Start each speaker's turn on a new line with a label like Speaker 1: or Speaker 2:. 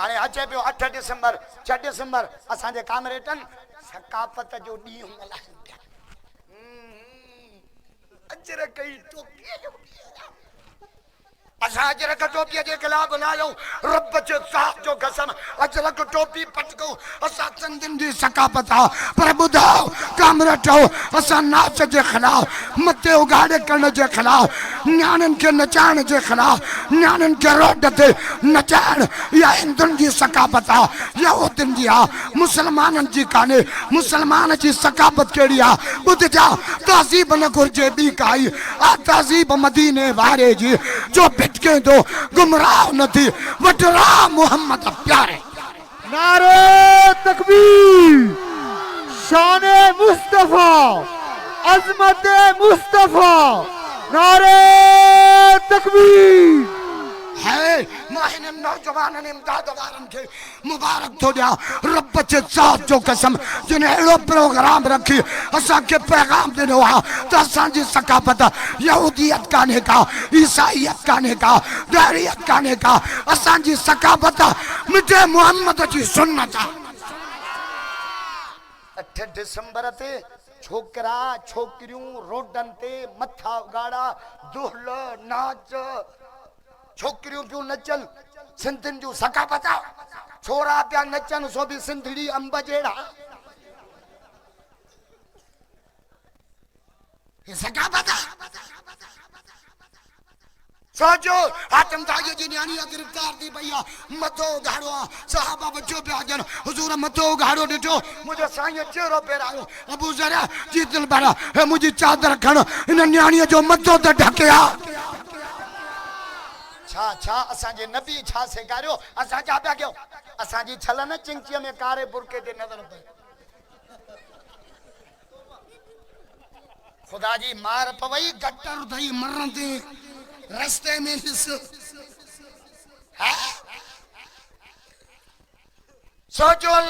Speaker 1: हाणे अचे पियो 8 डिसेंबर 6 डिसेंबर असांजे कामरेटन सकाफत जो ॾींहुं मल्हाइनि पिया। अजरक जी टोपीअ जो असां अजरक टोपीअ जे ख़िलाफ़ न आहियूं। रब जे ज़ात जो कसम अजरक टोपी पटको असां सिंधियुनि जी सकाफत आहे। पर ॿुधायो कामरेटो असां नाच जे ख़िलाफ़, मथे उघाड़े करण जे ख़िलाफ़, न्याणियुनि खे नचाइण जे ख़िलाफ़, न्याणियुनि खे रोड ते नचाइण इहा हिंदुनि जी सकाफत आहे, यहूदियुनि जी आहे, मुसलमाननि जी कान्हे। मुसलमान जी सकाफत कहिड़ी आहे ॿुधजा, तहज़ीब न घुरिजे ॿी काई आ तहज़ीब मदीने वारे जी जो भिटके दो गुमराह न थी वटरा मोहम्मद प्यारे।
Speaker 2: नारे तकबीर, शाने मुस्तफा, अजमत मुस्तफा, नारे तकबीर
Speaker 1: है। माहिन नौजवाननि इमदाद वारनि खे मुबारक थो ॾियां। रब जे ज़ात जो कसम जिन अहिड़ो प्रोग्राम रखी असांखे पैगाम ॾिनो आहे त असांजी सकाफत यहूदियत कान्हे का, ईसाईयत कान्हे का, ॾारियत कान्हे का। असांजी सकाफत मिठे मोहम्मद जी सुन्नत आहे। 8 डिसेंबर ते छोकरा छोकिरियूं रोडनि ते मथा उगाड़ा, दुहल नाच, छोकिरियूं पियूं नचनि, सिंधियुनि जूं सकाफत। छोरा पिया नचनि सो बि सिंधड़ी अंब जहिड़ा। सकाफत सोचो हातिम ताईअ जी न्याणीअ गिरफ़्तार थी पई आहे, मथो उघाड़ो आहे। सहाबा बचो पिया अचनि, हुज़ूर मथो उघाड़ो ॾिठो, मुंहिंजो साईं चेहरो फेरायो। अबू ज़र जी दिल भरा हे मुंहिंजी चादर खण, हिन न्याणीअ जो मथो त ढके आहे। छा छा असांजे नबी छा सेखारियो, असां छा पिया कयूं? असांजी छल न चिंचीअ में कारे बुरके ते नज़र पई। खुदा जी मार पवई, गटर उधई मरंदे रस्ते में ॾिस। सोचो अल्लाह